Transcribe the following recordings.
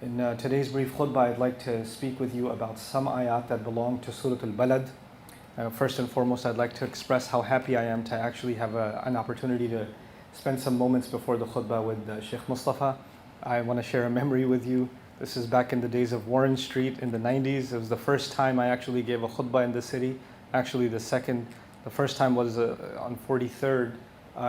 In today's brief khutbah, I'd like to speak with you about some ayat that belong to Surah Al-Balad. First and foremost, I'd like to express how happy I am to actually have an opportunity to spend some moments before the khutbah with Sheikh Mustafa. I want to share a memory with you. This is back in the days of Warren Street in the 90s. It was the first time I actually gave a khutbah in the city. Actually, the first time was on 43rd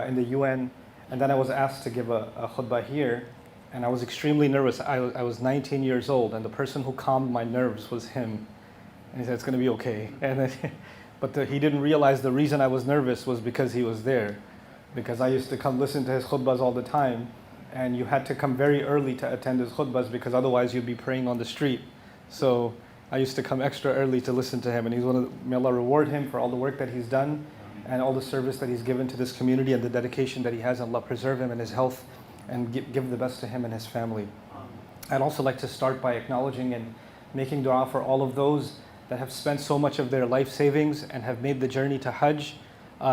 in the UN. And then I was asked to give a khutbah here. And I was extremely nervous. I was 19 years old, and the person who calmed my nerves was him. And he said, it's going to be okay. But he didn't realize the reason I was nervous was because he was there. Because I used to come listen to his khutbahs all the time, and you had to come very early to attend his khutbahs because otherwise you'd be praying on the street. So I used to come extra early to listen to him, and may Allah reward him for all the work that he's done and all the service that he's given to this community and the dedication that he has. Allah preserve him and his health and give the best to him and his family. I'd also like to start by acknowledging and making dua for all of those that have spent so much of their life savings and have made the journey to Hajj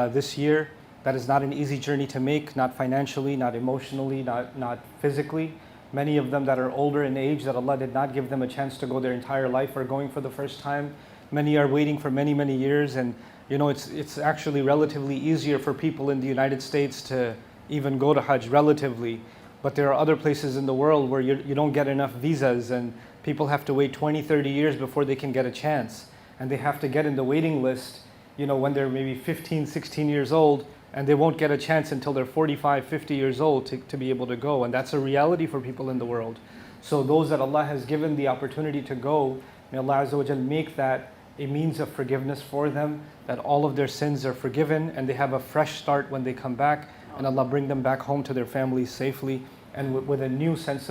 this year. That is not an easy journey to make, not financially, not emotionally, not physically. Many of them that are older in age, that Allah did not give them a chance to go their entire life, are going for the first time. Many are waiting for many, many years. And it's actually relatively easier for people in the United States to even go to Hajj relatively, but there are other places in the world where you don't get enough visas and people have to wait 20, 30 years before they can get a chance, and they have to get in the waiting list when they're maybe 15, 16 years old, and they won't get a chance until they're 45, 50 years old to be able to go, and that's a reality for people in the world. So those that Allah has given the opportunity to go, may Allah Azza wa Jal make that a means of forgiveness for them, that all of their sins are forgiven and they have a fresh start when they come back. And Allah bring them back home to their families safely and with a renewed sense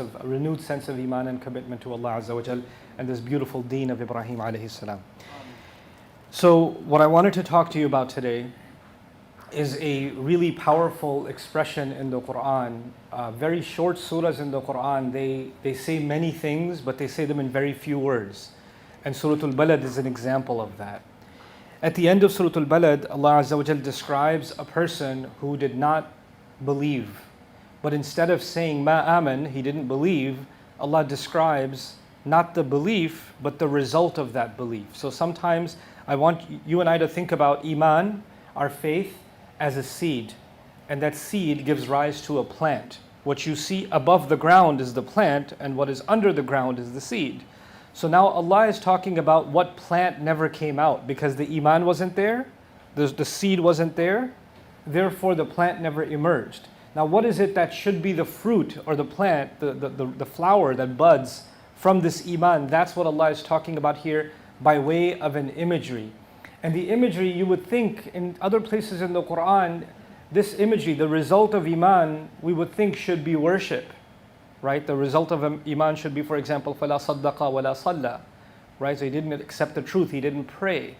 of iman and commitment to Allah Azza wa Jal and this beautiful deen of Ibrahim alayhi salam. So what I wanted to talk to you about today is a really powerful expression in the Quran. Very short surahs in the Quran, they say many things, but they say them in very few words. And Surah Al-Balad is an example of that. At the end of Surah Al-Balad, Allah Azza wa Jal describes a person who did not believe. But instead of saying ma aman, he didn't believe, Allah describes not the belief, but the result of that belief. So sometimes I want you and I to think about iman, our faith, as a seed. And that seed gives rise to a plant. What you see above the ground is the plant, and what is under the ground is the seed. So now Allah is talking about what plant never came out because the iman wasn't there, the seed wasn't there, therefore the plant never emerged. Now what is it that should be the fruit or the plant, the flower that buds from this iman? That's what Allah is talking about here by way of an imagery. And the imagery, you would think in other places in the Quran, this imagery, the result of iman, we would think should be worship. Right? The result of iman should be, for example, فَلَا صَدَّقَ وَلَا صَلَّى. Right? So he didn't accept the truth, he didn't pray.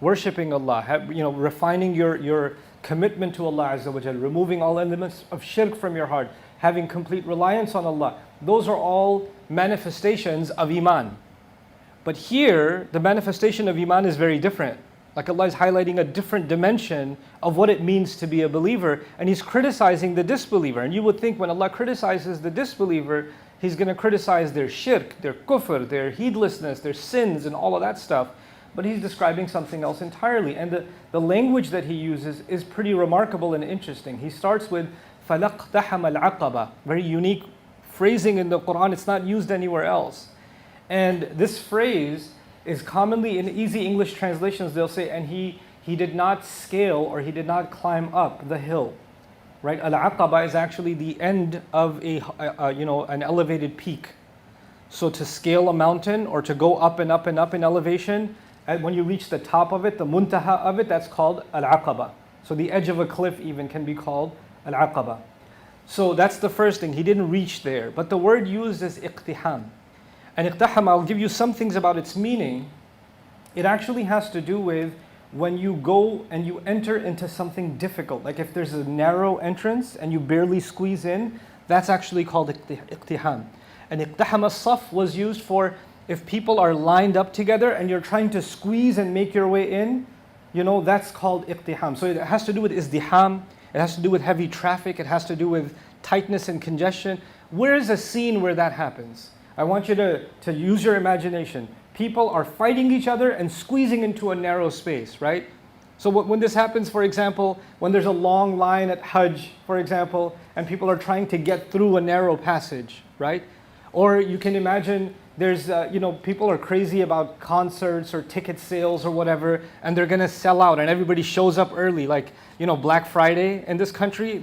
Worshipping Allah, refining your commitment to Allah Azza wa Jal, removing all elements of shirk from your heart, having complete reliance on Allah. Those are all manifestations of iman. But here, the manifestation of iman is very different. Like Allah is highlighting a different dimension of what it means to be a believer, and He's criticizing the disbeliever. And you would think when Allah criticizes the disbeliever, He's going to criticize their shirk, their kufr, their heedlessness, their sins, and all of that stuff. But He's describing something else entirely. And the language that He uses is pretty remarkable and interesting. He starts with فَلَقْتَحَمَ الْعَقَبَةِ, very unique phrasing in the Quran. It's not used anywhere else. And this phrase is commonly in easy English translations, they'll say, and he did not scale or he did not climb up the hill. Right? Al-Aqaba is actually the end of an elevated peak. So to scale a mountain or to go up and up and up in elevation, and when you reach the top of it, the muntaha of it, that's called Al-Aqaba. So the edge of a cliff even can be called Al-Aqaba. So that's the first thing, he didn't reach there. But the word used is iqtiham. And iqtaham, I'll give you some things about its meaning. It actually has to do with when you go and you enter into something difficult. Like if there's a narrow entrance and you barely squeeze in, that's actually called iqtiham. And iqtaham as-saf was used for if people are lined up together and you're trying to squeeze and make your way in, that's called iqtiham. So it has to do with izdiham, it has to do with heavy traffic, it has to do with tightness and congestion. Where is a scene where that happens? I want you to use your imagination. People are fighting each other and squeezing into a narrow space, right? So when this happens, for example, when there's a long line at Hajj, for example, and people are trying to get through a narrow passage, right? Or you can imagine there's, people are crazy about concerts or ticket sales or whatever, and they're gonna sell out, and everybody shows up early, like, Black Friday in this country.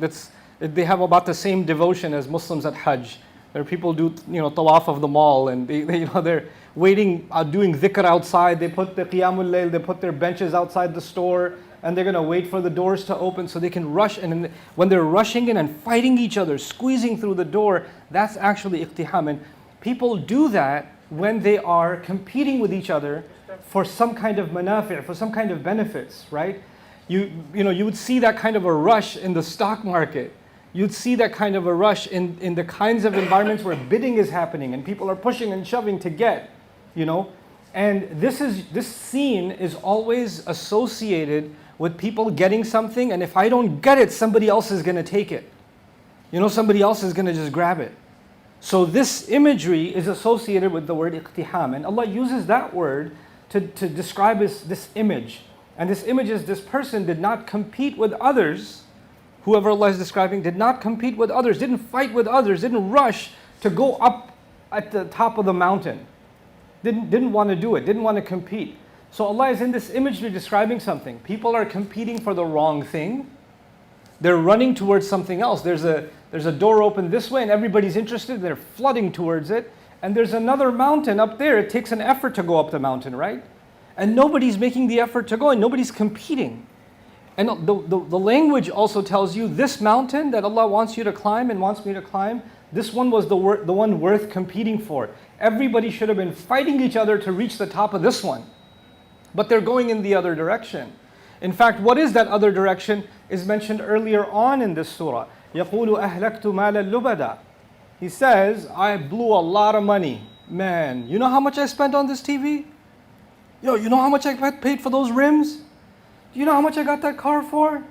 They have about the same devotion as Muslims at Hajj. There are people do, tawaf of the mall, and they're waiting, doing dhikr outside. They put the qiyamul layl, they put their benches outside the store, and they're gonna wait for the doors to open so they can rush. And when they're rushing in and fighting each other, squeezing through the door, that's actually iqtiham. And people do that when they are competing with each other for some kind of manafi', for some kind of benefits, right? You would see that kind of a rush in the stock market. You'd see that kind of a rush in the kinds of environments where bidding is happening and people are pushing and shoving to get, And this scene is always associated with people getting something, and if I don't get it, somebody else is going to take it. Somebody else is going to just grab it. So this imagery is associated with the word iqtiham, and Allah uses that word to describe this image. And this image is this person did not compete with others. Whoever Allah is describing did not compete with others, didn't fight with others, didn't rush to go up at the top of the mountain. Didn't want to do it, didn't want to compete. So Allah is in this imagery describing something. People are competing for the wrong thing. They're running towards something else. There's a door open this way and everybody's interested. They're flooding towards it. And there's another mountain up there. It takes an effort to go up the mountain, right? And nobody's making the effort to go and nobody's competing. And the language also tells you this mountain that Allah wants you to climb and wants me to climb, this one was the one worth competing for. Everybody should have been fighting each other to reach the top of this one. But they're going in the other direction. In fact, what is that other direction is mentioned earlier on in this surah. يَقُولُ أَهْلَكْتُ مَالًا لُبَدًا. He says, I blew a lot of money. Man, you know how much I spent on this TV? Yo, you know how much I paid for those rims? Do you know how much I got that car for?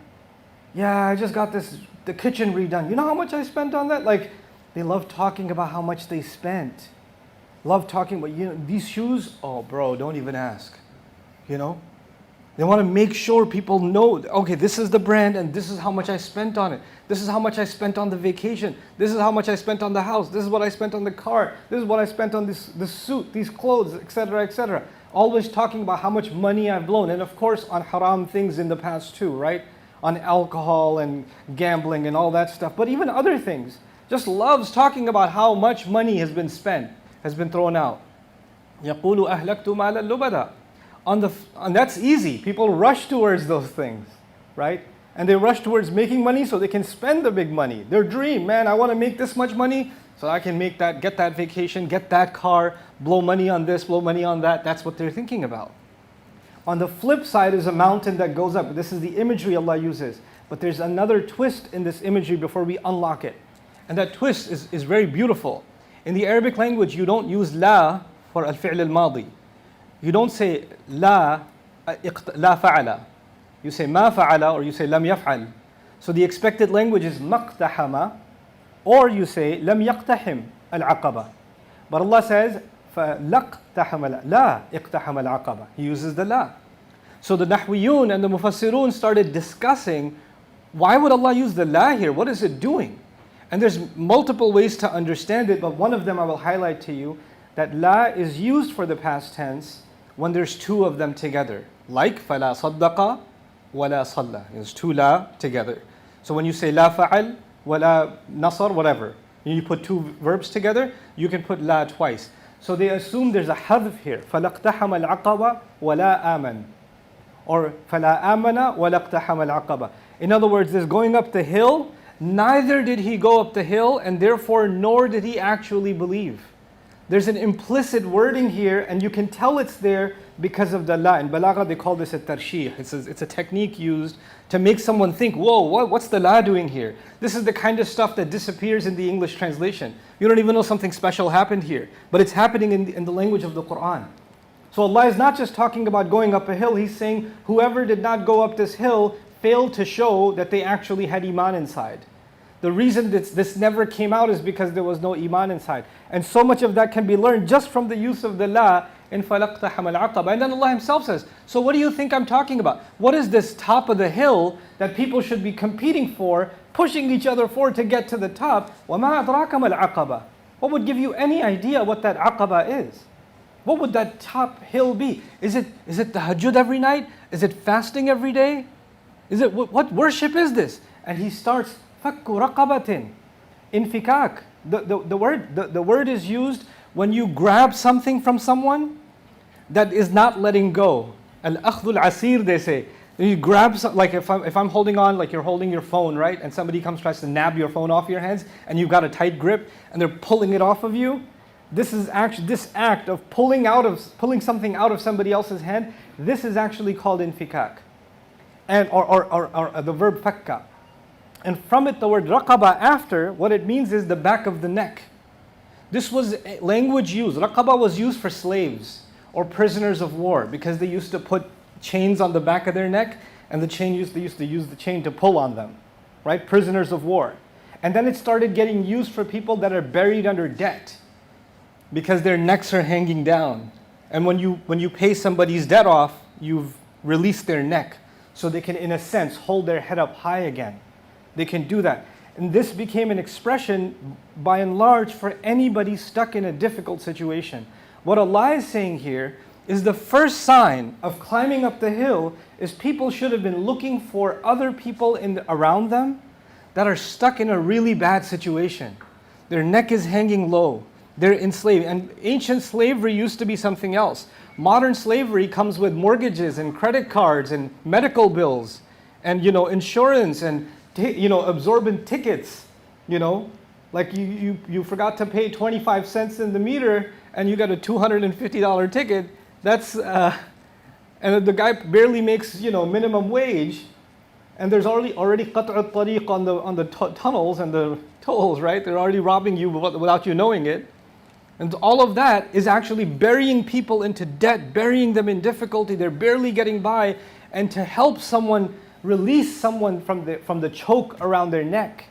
Yeah, I just got the kitchen redone. You know how much I spent on that? Like, they love talking about how much they spent. Love talking about, these shoes, oh bro, don't even ask. They want to make sure people know, okay, this is the brand and this is how much I spent on it. This is how much I spent on the vacation. This is how much I spent on the house. This is what I spent on the car. This is what I spent on this suit, these clothes, etc., etc. Always talking about how much money I've blown. And of course on haram things in the past too, right? On alcohol and gambling and all that stuff. But even other things. Just loves talking about how much money has been spent, has been thrown out. يَقُولُ أَهْلَكْتُ مَالًا لُبَدًا. And that's easy. People rush towards those things, right? And they rush towards making money so they can spend the big money. Their dream, man, I want to make this much money so I can get that vacation, get that car, blow money on this, blow money on that. That's what they're thinking about. On the flip side is a mountain that goes up. This is the imagery Allah uses. But there's another twist in this imagery before we unlock it. And that twist is very beautiful. In the Arabic language, you don't use la for al-fi'l al-madi. You don't say la fa'ala. You say ma fa'ala or you say lam yaf'al. So the expected language is maqtahama, or you say lam yaqtahim al-aqaba. But Allah says فَلَقْتَحَمَ la iqtaham al-aqaba. He uses the la. So the Nahwiyun and the Mufassirun started discussing, why would Allah use the la here? What is it doing? And there's multiple ways to understand it, but one of them I will highlight to you, that la is used for the past tense when there's two of them together. Like فَلَا صَدَّقَ وَلَا صَلَّى. There's two la together. So when you say la fa'al, wala nasar, whatever, you put two verbs together, you can put la twice. So they assume there's a hadf here. فَلَقْتَحَمَ الْعَقَبَ وَلَا آمَنَ. Or فَلَا آمَنَ وَلَقْتَحَمَ الْعَقَبَ. In other words, there's going up the hill, neither did he go up the hill, and therefore nor did he actually believe. There's an implicit wording here, and you can tell it's there because of the la. In Balagha, they call this a tarshih. It's a technique used to make someone think, whoa, what's the la doing here? This is the kind of stuff that disappears in the English translation. You don't even know something special happened here, but it's happening in the language of the Quran. So Allah is not just talking about going up a hill, He's saying whoever did not go up this hill failed to show that they actually had iman inside. The reason this never came out is because there was no iman inside. And so much of that can be learned just from the use of the la in فَلَقْتَحَمَ الْعَقَبَةِ. And then Allah Himself says, so what do you think I'm talking about? What is this top of the hill that people should be competing for, pushing each other for to get to the top? وَمَا أَدْرَاكَ مَا الْعَقَبَةِ. What would give you any idea what that aqaba is? What would that top hill be? Is it tahajjud every night? Is it fasting every day? Is it what worship is this? And he starts fakku raqabatin, infikak. The word is used when you grab something from someone that is not letting go. Al-akhdul asir, they say. You grab like if I'm holding on, like you're holding your phone, right? And somebody tries to nab your phone off your hands, and you've got a tight grip, and they're pulling it off of you. This act of pulling something out of somebody else's hand. This is actually called infikak, and or the verb fakka. And from it, the word raqaba after, what it means is the back of the neck. This was language used. Raqaba was used for slaves or prisoners of war because they used to put chains on the back of their neck, and they used to use the chain to pull on them, right? Prisoners of war. And then it started getting used for people that are buried under debt because their necks are hanging down. And when you pay somebody's debt off, you've released their neck so they can, in a sense, hold their head up high again. They can do that. And this became an expression, by and large, for anybody stuck in a difficult situation. What Allah is saying here is the first sign of climbing up the hill is people should have been looking for other people around them that are stuck in a really bad situation. Their neck is hanging low. They're enslaved. And ancient slavery used to be something else. Modern slavery comes with mortgages and credit cards and medical bills and insurance and absorbent tickets. Like you forgot to pay 25 cents in the meter and you got a $250 ticket. That's and the guy barely makes minimum wage, and there's already qat'u tariq on the tunnels and the tolls, right? They're already robbing you without you knowing it. And all of that is actually burying people into debt, burying them in difficulty. They're barely getting by. And to help someone, release someone from the choke around their neck,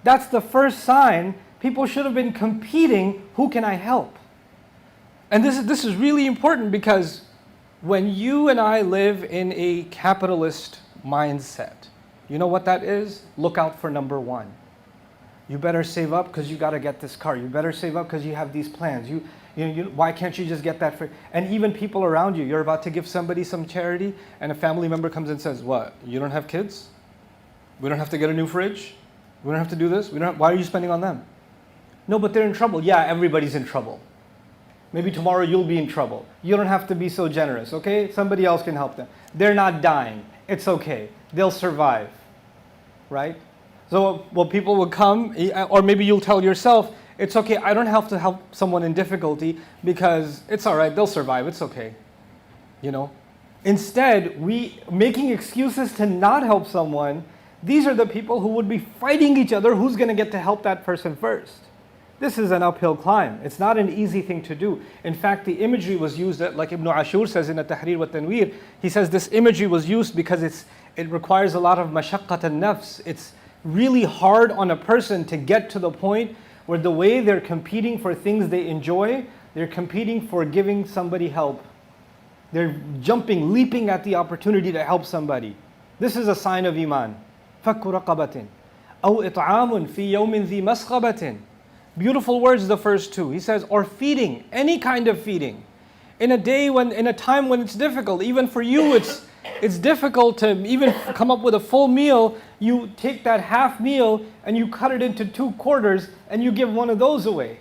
that's the first sign. People should have been competing, who can I help? And this is really important because when you and I live in a capitalist mindset, you know what that is? Look out for number one. You better save up because you got to get this car. You better save up because you have these plans. Why can't you just get that for? And even people around you, you're about to give somebody some charity, and a family member comes and says, "What? You don't have kids? We don't have to get a new fridge. We don't have to do this. Why are you spending on them?" No, but they're in trouble. Yeah, everybody's in trouble. Maybe tomorrow you'll be in trouble. You don't have to be so generous, okay? Somebody else can help them. They're not dying. It's okay. They'll survive, right? So, people will come, or maybe you'll tell yourself, it's okay, I don't have to help someone in difficulty because it's all right, they'll survive, it's okay. Instead, making excuses to not help someone, these are the people who would be fighting each other, who's going to get to help that person first. This is an uphill climb. It's not an easy thing to do. In fact, the imagery was used, like Ibn Ashur says in At-Tahrir wa Tanwir, he says this imagery was used because it requires a lot of mashaqqat al-nafs. It's really hard on a person to get to the point where the way they're competing for things they enjoy, they're competing for giving somebody help. They're leaping at the opportunity to help somebody. This is a sign of iman. فَكُّ رَقَبَةٍ أَوْ إِطْعَامٌ فِي يَوْمٍ ذِي مَسْغَبَةٍ. Beautiful words, the first two. He says, or feeding, any kind of feeding. In a time when it's difficult, even for you it's difficult to even come up with a full meal. You take that half meal and you cut it into 2 quarters and you give one of those away.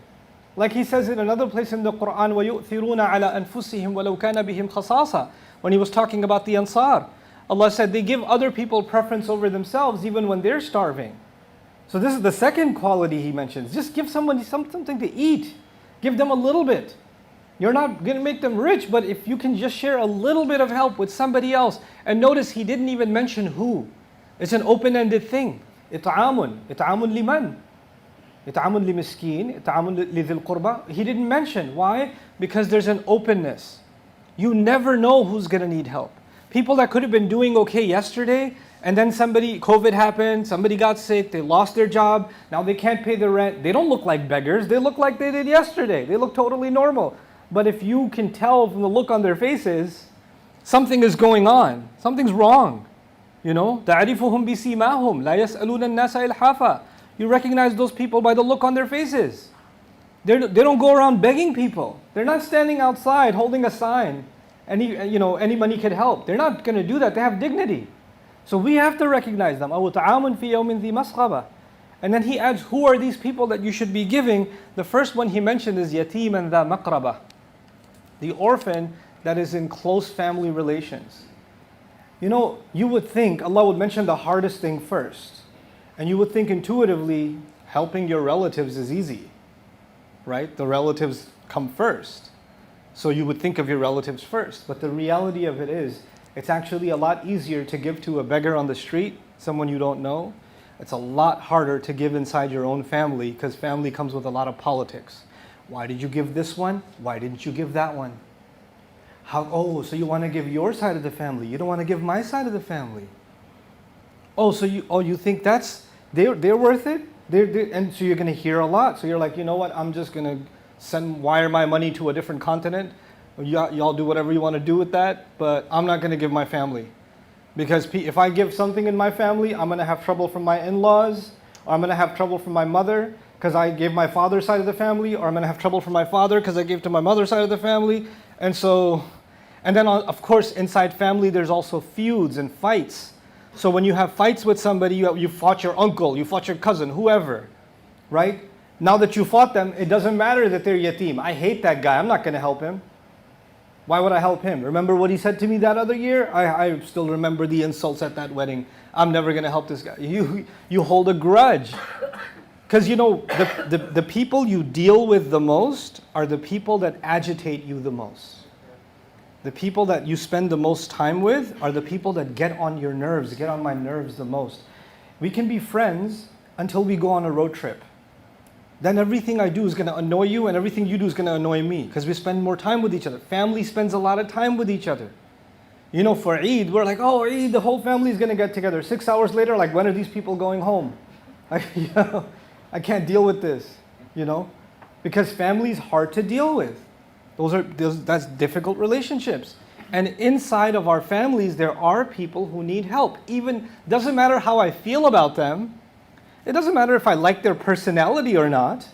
Like he says in another place in the Quran, وَيُؤْثِرُونَ عَلَىٰ أَنفُسِهِمْ وَلَوْ كَانَ بِهِمْ خَصَاصَةٌ. When he was talking about the Ansar, Allah said they give other people preference over themselves even when they're starving. So this is the second quality he mentions. Just give somebody something to eat. Give them a little bit. You're not going to make them rich, but if you can just share a little bit of help with somebody else. And notice he didn't even mention who. It's an open-ended thing. إطعام لمن? إطعام لمسكين, إطعام لذي القربى. He didn't mention. Why? Because there's an openness. You never know who's going to need help. People that could have been doing okay yesterday, And then COVID happened, somebody got sick, they lost their job, now they can't pay the rent. They don't look like beggars, they look like they did yesterday. They look totally normal. But if you can tell from the look on their faces, something is going on, something's wrong. You know, تعرفهم بسيماهم لا يسألون الناس إلحافا. You recognize those people by the look on their faces. They don't go around begging people. They're not standing outside holding a sign. Any money could help. They're not going to do that. They have dignity. So we have to recognize them. أو طعام في يوم ذي مسغبة. And then he adds, who are these people that you should be giving? The first one he mentioned is يتيما ذا مقربة, the orphan that is in close family relations. You know, you would think Allah would mention the hardest thing first. And you would think intuitively, helping your relatives is easy, right? The relatives come first. So you would think of your relatives first. But the reality of it is, it's actually a lot easier to give to a beggar on the street, someone you don't know. It's a lot harder to give inside your own family, because family comes with a lot of politics. Why did you give this one? Why didn't you give that one? So you want to give your side of the family. You don't want to give my side of the family. So you think they're worth it? And so you're going to hear a lot. So you're like, you know what? I'm just going to wire my money to a different continent. Y'all do whatever you want to do with that, but I'm not going to give my family. Because if I give something in my family, I'm going to have trouble from my in-laws, or I'm going to have trouble from my mother because I gave my father's side of the family, or I'm going to have trouble from my father because I gave to my mother's side of the family. And then of course inside family there's also feuds and fights. So when you have fights with somebody, you fought your uncle, you fought your cousin, whoever, right? Now that you fought them, it doesn't matter that they're yatim. I hate that guy, I'm not going to help him. Why would I help him? Remember what he said to me that other year? I still remember the insults at that wedding. I'm never going to help this guy. You hold a grudge. Because you know, the people you deal with the most are the people that agitate you the most. The people that you spend the most time with are the people that get on your nerves, get on my nerves the most. We can be friends until we go on a road trip. Then everything I do is going to annoy you, and everything you do is going to annoy me, because we spend more time with each other. Family spends a lot of time with each other. You know, for Eid, we're like, oh, Eid, the whole family is going to get together. 6 hours later, like, when are these people going home? I can't deal with this, because family is hard to deal with. That's difficult relationships. And inside of our families, there are people who need help. Even, doesn't matter how I feel about them. It doesn't matter if I like their personality or not.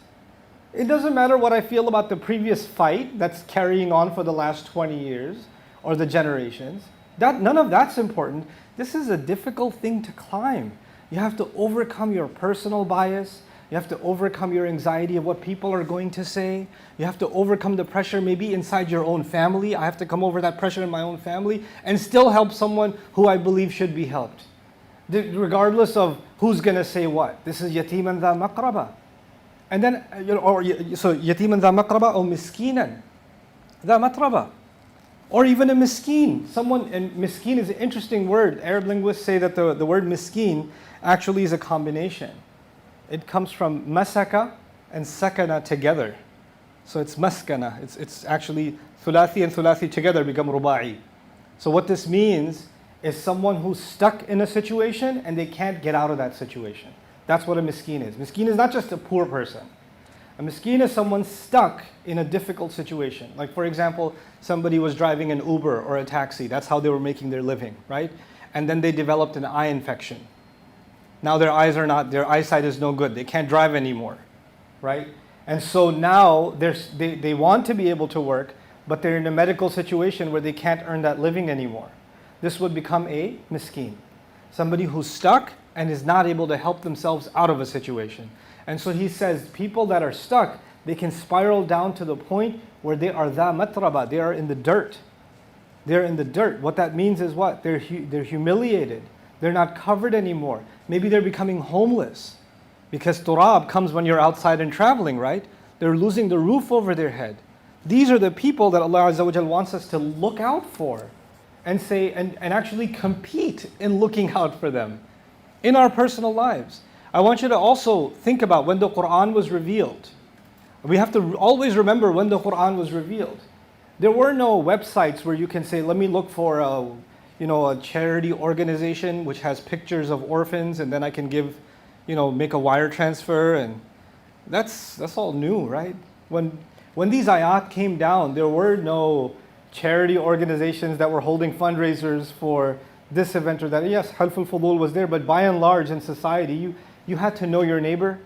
It doesn't matter what I feel about the previous fight that's carrying on for the last 20 years or the generations. None of that's important. This is a difficult thing to climb. You have to overcome your personal bias. You have to overcome your anxiety of what people are going to say. You have to overcome the pressure maybe inside your own family. I have to come over that pressure in my own family and still help someone who I believe should be helped. Regardless of who's going to say what. This is yatiman dha maqraba. And then, so yatiman dha maqraba or miskinan dha matraba. Or even a miskin. And miskin is an interesting word. Arab linguists say that the word miskin actually is a combination. It comes from masaka and sakana together. So it's maskana. It's actually thulathi and thulathi together become ruba'i. So what this means is someone who's stuck in a situation and they can't get out of that situation. That's what a miskin is. Miskin is not just a poor person. A miskin is someone stuck in a difficult situation. Like for example, somebody was driving an Uber or a taxi. That's how they were making their living, right? And then they developed an eye infection. Now their eyesight is no good. They can't drive anymore, right? And so now they want to be able to work, but they're in a medical situation where they can't earn that living anymore. This would become a miskin. Somebody who's stuck and is not able to help themselves out of a situation. And so he says people that are stuck, they can spiral down to the point where they are dha matraba, they are in the dirt. They're in the dirt. What that means is what? They're humiliated. They're not covered anymore. Maybe they're becoming homeless because turab comes when you're outside and traveling, right? They're losing the roof over their head. These are the people that Allah Azza wa Jal wants us to look out for and say and actually compete in looking out for them in our personal lives. I want you to also think about when the Quran was revealed. We have to always remember when the Quran was revealed. There were no websites where you can say, let me look for a charity organization which has pictures of orphans, and then I can give, make a wire transfer, and that's all new, right? When these ayat came down, there were no charity organizations that were holding fundraisers for this event or that. Yes, Half al-Fudul was there, but by and large in society, you had to know your neighbor,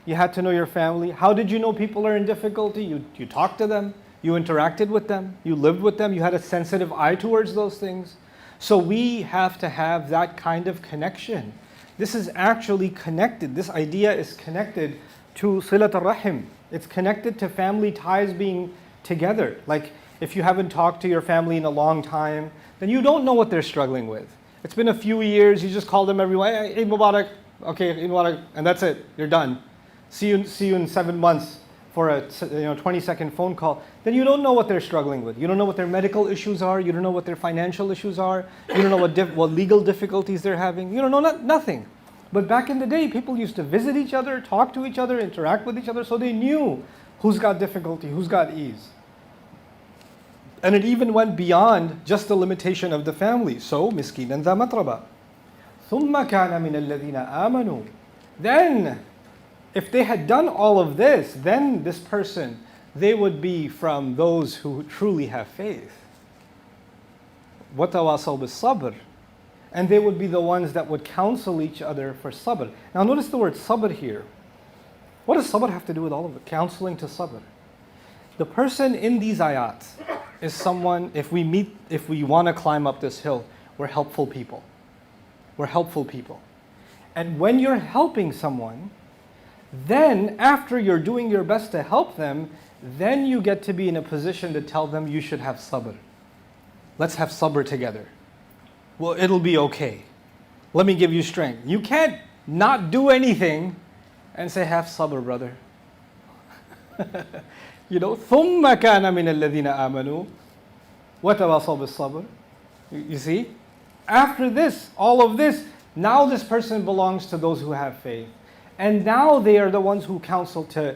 you had to know your family. How did you know people are in difficulty? You talked to them, you interacted with them, you lived with them, you had a sensitive eye towards those things. So we have to have that kind of connection. This is actually connected. This idea is connected to Silat al-Rahim. It's connected to family ties being together. Like if you haven't talked to your family in a long time, then you don't know what they're struggling with. It's been a few years, you just call them every way, Eid Mubarak, okay, Eid Mubarak, and that's it, you're done. See you in 7 months for a 20-second phone call. Then you don't know what they're struggling with. You don't know what their medical issues are, you don't know what their financial issues are, you don't know what legal difficulties they're having, you don't know nothing. But back in the day, people used to visit each other, talk to each other, interact with each other, so they knew who's got difficulty, who's got ease. And it even went beyond just the limitation of the family. So, miskinan dha matraba. ثُمَّ كَانَ مِنَ الَّذِينَ آمَنُوا. Then, if they had done all of this, then this person, they would be from those who truly have faith. وَتَوَاصَوْا بِالصَّبْرِ. And they would be the ones that would counsel each other for sabr. Now notice the word sabr here. What does sabr have to do with all of it? Counseling to sabr. The person in these ayat is someone, if we want to climb up this hill, we're helpful people. We're helpful people. And when you're helping someone, then after you're doing your best to help them, then you get to be in a position to tell them you should have sabr. Let's have sabr together. Well, it'll be okay. Let me give you strength. You can't not do anything and say, have sabr, brother. ثُمَّ كَانَ مِنَ الَّذِينَ آمَنُوا وَتَوَاصَوْا بِالصَّبْرِ. You see? After this, all of this, now this person belongs to those who have faith. And now they are the ones who counsel to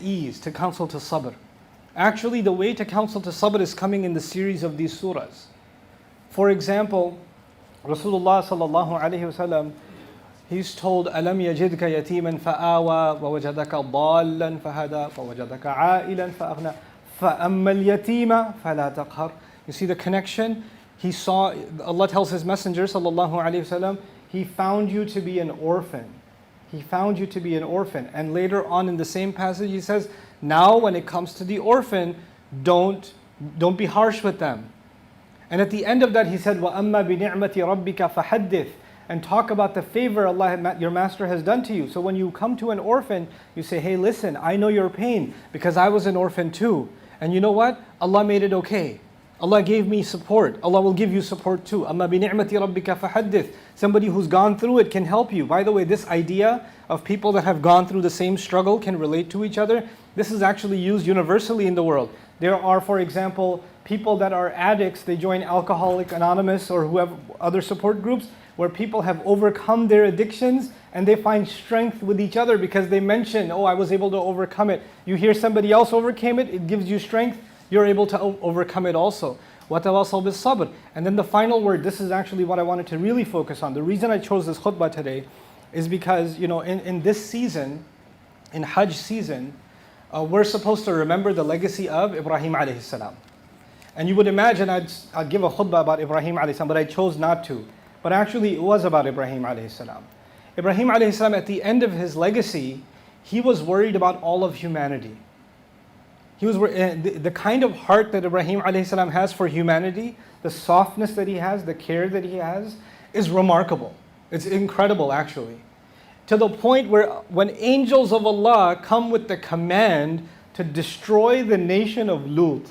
ease, to counsel to sabr. Actually, the way to counsel to sabr is coming in the series of these surahs. For example, Rasulullah sallallahu alayhi wasallam, he's told, أَلَمْ يَجِدْكَ يَتِيمًا فَآوَى وَوَجَدَكَ ضَالًّا فَهَدَى وَوَجَدَكَ عَائِلًا فَأَغْنَى فَأَمَّا الْيَتِيمَ فَلَا تَقْهَرْ. You see the connection? Allah tells His Messenger sallallahu alayhi wasallam, He found you to be an orphan. He found you to be an orphan. And later on in the same passage He says, now when it comes to the orphan, don't be harsh with them. And at the end of that He said, وَأَمَّا بِنِعْمَةِ رَبِّكَ فَحَدِّثْ. And talk about the favor Allah, your master, has done to you. So when you come to an orphan, you say, hey, listen, I know your pain because I was an orphan too. And you know what? Allah made it okay. Allah gave me support. Allah will give you support too. أَمَّا بِنِعْمَةِ رَبِّكَ فَحَدِّثْ. Somebody who's gone through it can help you. By the way, this idea of people that have gone through the same struggle can relate to each other, this is actually used universally in the world. There are, for example, people that are addicts, they join Alcoholics Anonymous or who have other support groups where people have overcome their addictions and they find strength with each other because they mention, oh, I was able to overcome it. You hear somebody else overcame it, it gives you strength, you're able to overcome it also. وَتَوَاصَوْا بِالصَّبْرِ. And then the final word, this is actually what I wanted to really focus on. The reason I chose this khutbah today is because, in this season, in Hajj season, we're supposed to remember the legacy of Ibrahim alayhi salam. And you would imagine I'd give a khutbah about Ibrahim alayhi salam, but I chose not to. But actually it was about Ibrahim alayhi salam. Ibrahim alayhi salam, at the end of his legacy, he was worried about all of humanity. He was the kind of heart that Ibrahim alayhi salam has for humanity, the softness that he has, the care that he has, is remarkable. It's incredible actually. To the point where when angels of Allah come with the command to destroy the nation of Lut,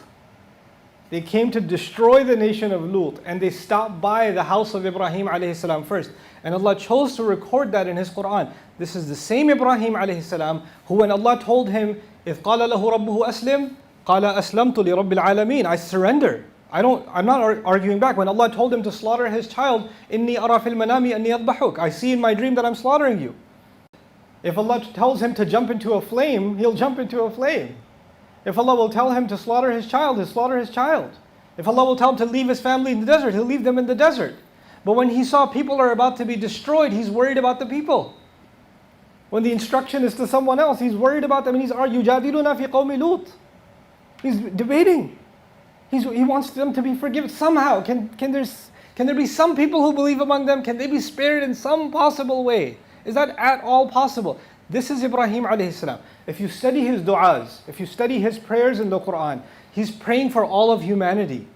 they came to destroy the nation of Lut and they stopped by the house of Ibrahim alayhi salam first. And Allah chose to record that in His Quran. This is the same Ibrahim alayhi salam who, when Allah told him, إِذْ قَالَ لَهُ رَبُّهُ أَسْلِمْ قَالَ أَسْلَمْتُ لِرَبِّ الْعَالَمِينَ. I surrender. I'm not arguing back. When Allah told him to slaughter his child, إِنِّي أَرَى فِي الْمَنَامِ أَنِّي أَذْبَحُكَ. I see in my dream that I'm slaughtering you. If Allah tells him to jump into a flame, he'll jump into a flame. If Allah will tell him to slaughter his child, he'll slaughter his child. If Allah will tell him to leave his family in the desert, he'll leave them in the desert. But when he saw people are about to be destroyed, he's worried about the people. When the instruction is to someone else, he's worried about them, and he's يُجَادِلُنَا فِي قَوْمِ لُوطٍ. He's debating. He wants them to be forgiven somehow. Can there be some people who believe among them? Can they be spared in some possible way? Is that at all possible? This is Ibrahim alayhi salam. If you study his du'as, if you study his prayers in the Quran, he's praying for all of humanity.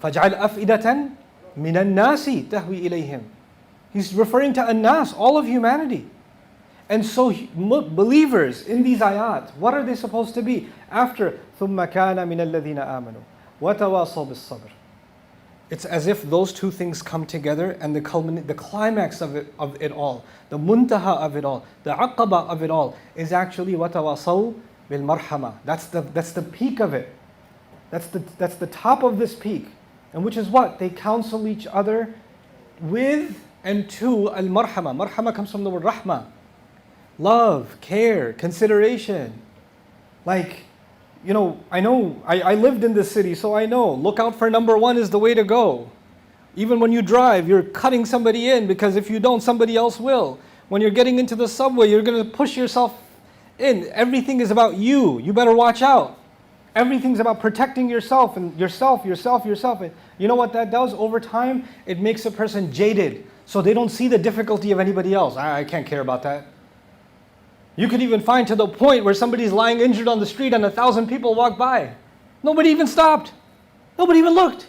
فَجْعَلْ أَفْئِدَةً مِنَ النَّاسِ تَهْوِي إِلَيْهِمْ. He's referring to an-nas, all of humanity. And so believers in these ayat, what are they supposed to be? After ثُمَّ كَانَ مِنَ الَّذِينَ آمَنُوا وَتَوَاصَوْا بِالصَّبْرِ. It's as if those two things come together, and the climax of it all, the muntaha of it all, the aqaba of it all is actually وَتَوَاصَوْا بِالْمَرْحَمَةِ. That's the peak of it. That's the top of this peak. And which is what? They counsel each other with and to al-marhama. Marhama comes from the word rahma. Love, care, consideration. Like, I lived in this city, so I know. Look out for number one is the way to go. Even when you drive, you're cutting somebody in, because if you don't, somebody else will. When you're getting into the subway, you're going to push yourself in. Everything is about you. You better watch out. Everything's about protecting yourself and yourself. And you know what that does? Over time, it makes a person jaded, so they don't see the difficulty of anybody else. I can't care about that. You could even find to the point where somebody's lying injured on the street and 1,000 people walk by. Nobody even stopped. Nobody even looked.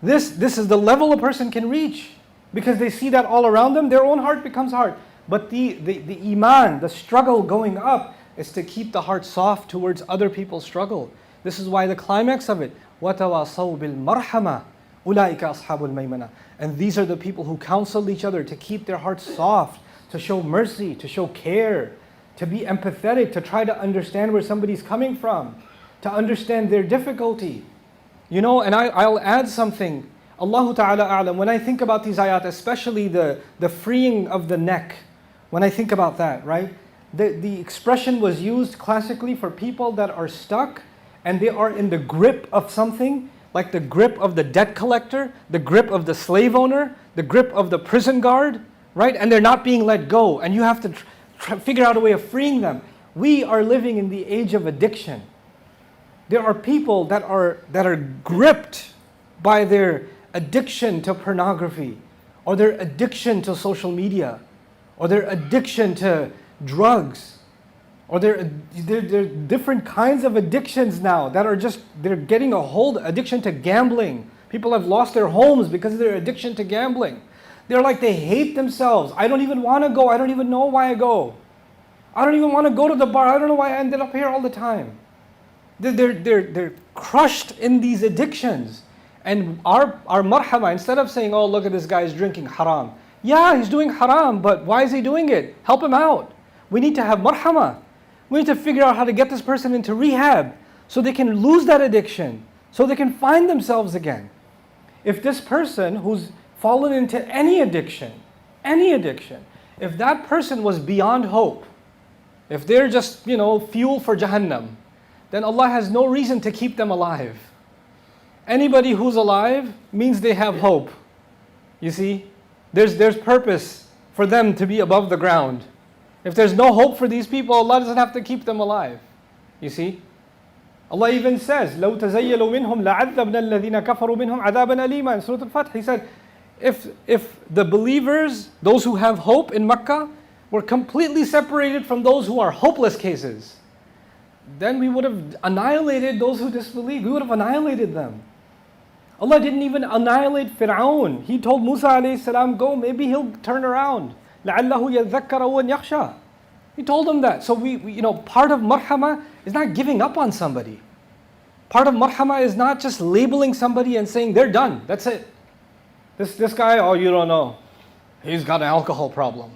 This is the level a person can reach, because they see that all around them. Their own heart becomes hard. But the iman, the struggle going up, is to keep the heart soft towards other people's struggle. This is why the climax of it, وَتَوَاصَوْا بِالْمَرْحَمَةِ أُولَٰئِكَ أَصْحَابُ الْمَيْمَنَةِ. And these are the people who counsel each other to keep their hearts soft, to show mercy, to show care, to be empathetic, to try to understand where somebody's coming from, to understand their difficulty. And I'll add something. Allahu Ta'ala A'lam, when I think about these ayat, especially the freeing of the neck, when I think about that, right? The expression was used classically for people that are stuck and they are in the grip of something, like the grip of the debt collector, the grip of the slave owner, the grip of the prison guard, right? And they're not being let go, and you have to figure out a way of freeing them. We are living in the age of addiction. There are people that are gripped by their addiction to pornography, or their addiction to social media, or their addiction to drugs, or there are different kinds of addictions now that are they're getting a hold. Addiction to gambling. People have lost their homes because of their addiction to gambling. They're like, they hate themselves. I don't even want to go. I don't even know why I go. I don't even want to go to the bar. I don't know why I ended up here all the time. They're crushed in these addictions. And our marhama, instead of saying, oh, look at this guy's drinking haram. Yeah, he's doing haram, but why is he doing it? Help him out. We need to have marhama. We need to figure out how to get this person into rehab so they can lose that addiction, so they can find themselves again. If this person who's fallen into any addiction, if that person was beyond hope, if they're just, fuel for Jahannam, then Allah has no reason to keep them alive. Anybody who's alive means they have hope. You see, there's purpose for them to be above the ground. If there's no hope for these people, Allah doesn't have to keep them alive. You see? Allah even says, لَوْ تَزَيَّلُوا مِنْهُمْ لَعَذَّبْنَا الَّذِينَ كَفَرُوا مِنْهُمْ عَذَابًا أَلِيمًا. In Surah Al-Fath, He said, if the believers, those who have hope in Makkah, were completely separated from those who are hopeless cases, then we would have annihilated those who disbelieve. We would have annihilated them. Allah didn't even annihilate Fir'aun. He told Musa alayhi salam, go, maybe he'll turn around. لَعَلَّهُ يَذَّكَّرَ وَيَخْشَى. He told him that. So we part of marhama is not giving up on somebody. Part of marhama is not just labeling somebody and saying they're done. That's it. This guy, oh, you don't know. He's got an alcohol problem.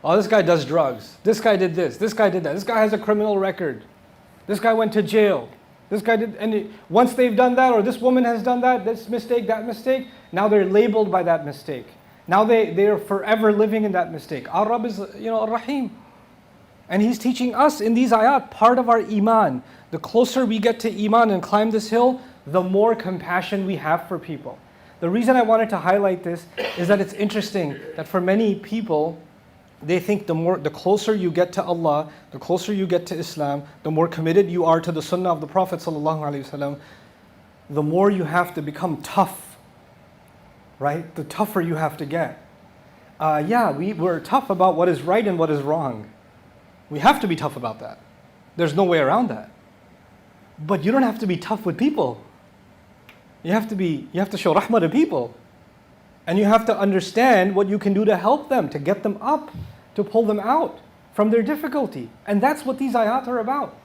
Oh, this guy does drugs. This guy did this. This guy did that. This guy has a criminal record. This guy went to jail. This guy did, and once they've done that, or this woman has done that, this mistake, that mistake, now they're labeled by that mistake. Now they are forever living in that mistake. Our Rabb is, Ar-Rahim. And He's teaching us in these ayat, part of our iman. The closer we get to iman and climb this hill, the more compassion we have for people. The reason I wanted to highlight this is that it's interesting that for many people, they think the closer you get to Allah, the closer you get to Islam, the more committed you are to the sunnah of the Prophet ﷺ, the more you have to become tough, right? The tougher you have to get. We're tough about what is right and what is wrong. We have to be tough about that. There's no way around that. But you don't have to be tough with people. You have to show rahmah to people. And you have to understand what you can do to help them, to get them up, to pull them out from their difficulty. And that's what these ayat are about.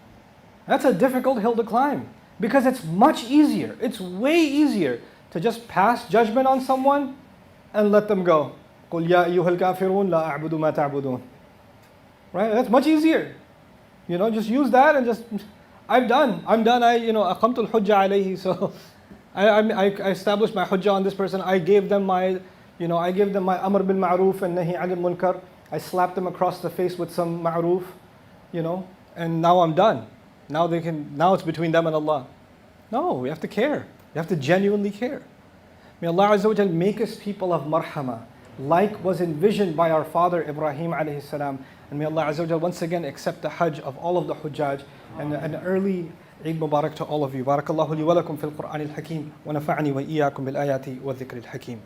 That's a difficult hill to climb. Because it's much easier, it's way easier to just pass judgment on someone and let them go. قُلْ يَا أَيُّهَا الْكَافِرُونَ لَا أَعْبُدُ مَا تَعْبُدُونَ. Right? That's much easier. Just use that and just, I'm done. أَقَمْتُ الْحُجَّةَ عَلَيْهِ. So I established my hujjah on this person. I gave them my amr bil ma'roof and nahi anil munkar. I slapped them across the face with some ma'roof, and now I'm done. Now it's between them and Allah. No, we have to care. We have to genuinely care. May Allah Azza wa Jal make us people of marhama, like was envisioned by our father Ibrahim alayhi salam. And may Allah Azza wa Jal once again accept the hajj of all of the hujjaj and an early Eid Mubarak to all of you. Barakallahu li wa lakum fil Qur'an al-Hakim wa nafa'ani wa iyyakum bil ayati wa dhikr al-Hakim.